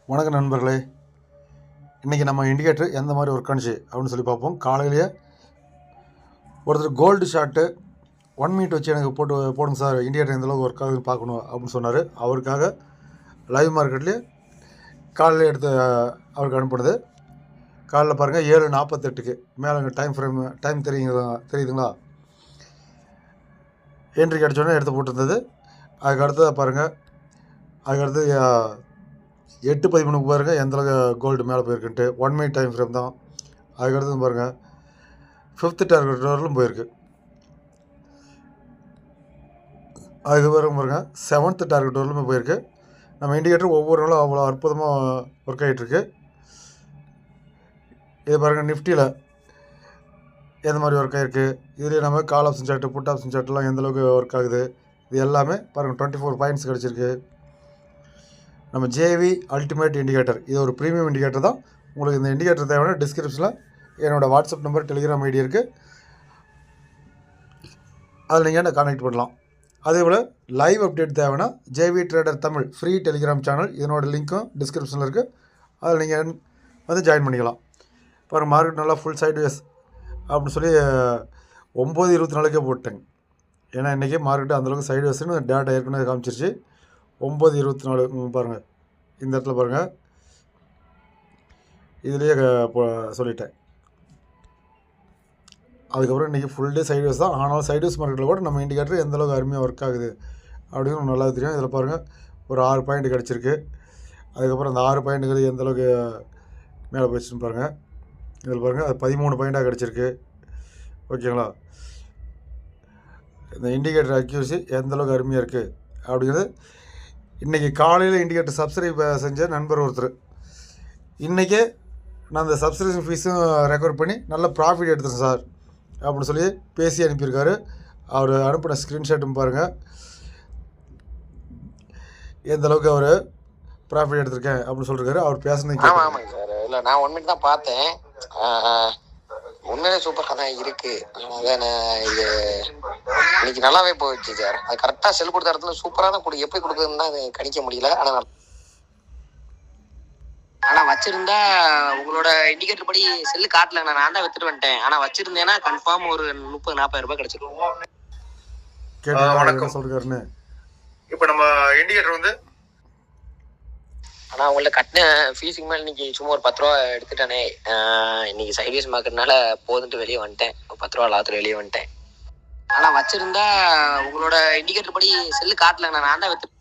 வணக்கம் நண்பர்களே. இன்றைக்கி நம்ம இண்டிகேட்டர் எந்த மாதிரி ஒர்க் ஆனிச்சு அப்படின்னு சொல்லி பார்ப்போம். காலையிலேயே ஒருத்தர் கோல்டு ஷாட்டு 1 மினிட் வச்சு எனக்கு போடுங்க சார், இண்டிகேட்டர் எந்தளவுக்கு ஒர்க் ஆகுதுன்னு பார்க்கணும் அப்படின்னு சொன்னார். அவருக்காக லைவ் மார்க்கெட்லேயே காலையில் எடுத்து அவருக்கு அனுப்புனது. காலையில் பாருங்கள் 7:48க்கு மேலே டைம் தெரியுதுங்களா? என்ட்ரி கிடச்சோடனே எடுத்து போட்டிருந்தது. அதுக்கு அடுத்ததாக பாருங்கள், அதுக்கடுத்து 8:13க்கு பாருங்கள் எந்தளவுக்கு கோல்டு மேலே போயிருக்குன்ட்டு. 1 மினிட் டைம் ஃப்ரேம் தான். அதுக்கடுத்து பாருங்கள் 5th டார்கெட் வரலும் போயிருக்கு. அதுக்கு பாருங்கள் 7th டார்கெட் வரலுமே போயிருக்கு. நம்ம இண்டிகேட்டர் ஒவ்வொரு நாளும் அவ்வளோ அற்புதமாக ஒர்க் ஆகிட்டுருக்கு. இது பாருங்கள் நிஃப்டியில் எந்த மாதிரி ஒர்க் ஆகிருக்கு. இதுலேயே நம்ம call option chart, put option சார்ட்லாம் எந்தளவுக்கு ஒர்க் ஆகுது, இது எல்லாமே பாருங்கள் 24 பாயிண்ட்ஸ் கிடச்சிருக்கு. நம்ம ஜேவி அல்டிமேட் இண்டிகேட்டர், இது ஒரு ப்ரீமியம் இண்டிகேட்டர் தான். உங்களுக்கு இந்த இண்டிகேட்டர் தேவையான டிஸ்கிரிப்ஷனில் என்னோடய வாட்ஸ்அப் நம்பர், டெலிகிராம் ஐடி இருக்குது. அதில் நீங்கள் என்ன கான்டாக்ட் பண்ணலாம். அதேபோல் லைவ் அப்டேட் தேவைன்னா JV trader Tamil free Telegram channel, இதனோட லிங்க்கும் டிஸ்கிரிப்ஷனில் இருக்குது. அதில் நீங்கள் வந்து ஜாயின் பண்ணிக்கலாம். பாருங்கள் மார்க்கெட் நல்லா ஃபுல் சைட்வேஸ் அப்படின்னு சொல்லி 9:24க்கே போட்டேங்க. ஏன்னா இன்றைக்கி மார்க்கெட்டு அந்தளவுக்கு சைட்வேஸ்ன்னு டேட்டா ஏற்கனவே காமிச்சிருச்சு. 9:24 பாருங்கள், இந்த இடத்துல பாருங்கள், இதுலேயே சொல்லிட்டேன். அதுக்கப்புறம் இன்றைக்கி ஃபுல் டே சைட்வேஸ் தான். ஆனாலும் சைட்வேஸ் மார்க்கெட்டில் கூட நம்ம இண்டிகேட்டர் எந்தளவுக்கு அருமையாக ஒர்க் ஆகுது அப்படின்னு நல்லா தெரியும். இதில் பாருங்கள் ஒரு 6 பாயிண்ட் கிடச்சிருக்கு. அதுக்கப்புறம் அந்த 6 பாயிண்ட்டுங்கிறது எந்தளவுக்கு மேலே போயிடுச்சுன்னு பாருங்கள். இதில் பாருங்கள் அது 13 பாயிண்ட்டாக கிடச்சிருக்கு. ஓகேங்களா? இந்த இண்டிகேட்டர் அக்யூரசி எந்தளவுக்கு அருமையாக இருக்குது அப்படிங்கிறது இன்றைக்கி காலையில் இண்டிகேட்டர் சப்ஸ்கிரைப் செஞ்ச நண்பர் ஒருத்தர் இன்றைக்கே நான் அந்த சப்ஸ்கிரிப்ஷன் ஃபீஸும் ரெக்கவர் பண்ணி நல்ல ப்ராஃபிட் எடுத்துட்டேன் சார் அப்படின்னு சொல்லி பேசி அனுப்பியிருக்காரு. அவர் அனுப்பின ஸ்க்ரீன்ஷாட்டும் பாருங்கள் எந்தளவுக்கு அவர் ப்ராஃபிட் எடுத்திருக்கேன் அப்படின்னு சொல்லியிருக்காரு. அவர் பேசுனது. ஆமாங்க சார். இல்லை, நான் 1 மினிட் தான் பார்த்தேன். உண்மையிலே சூப்பராக தான் இருக்குது. அதனால் நான் இது இன்னைக்கு நல்லாவே போயிடுச்சு சார். அது கரெக்டாக செல் கொடுத்த இடத்துல சூப்பராக தான் எப்படி கொடுக்குதுன்னு தான் அது கணிக்க முடியல. ஆனால் வச்சிருந்தா உங்களோட இண்டிகேட்டர் படி செல்லு காட்டல, நான் தான் வித்துட்டு வந்துட்டேன். ஆனால் வச்சிருந்தேன்னா கன்ஃபார்ம் ஒரு 30-40 ரூபாய் கிடைச்சிருக்கும். வணக்கம் சொல்றாருன்னு. இப்போ நம்ம இண்டிகேட்டர் வந்து ஆனால் உங்கள்ட்ட கட்டின ஃபீஸுக்கு மேலே இன்னைக்கு சும்மா ஒரு 10 ரூபா எடுத்துட்டானே. இன்னைக்கு சைட்வேஸ் மார்க்கெட்னால போதுன்ட்டு வெளியே வந்துட்டேன். 10 ரூபா லாபத்தில் வெளியே வந்துட்டேன். ஆனால் வச்சிருந்தா உங்களோட இண்டிகேட்டர் படி செல்லு காட்டல, நான் தான் வித்து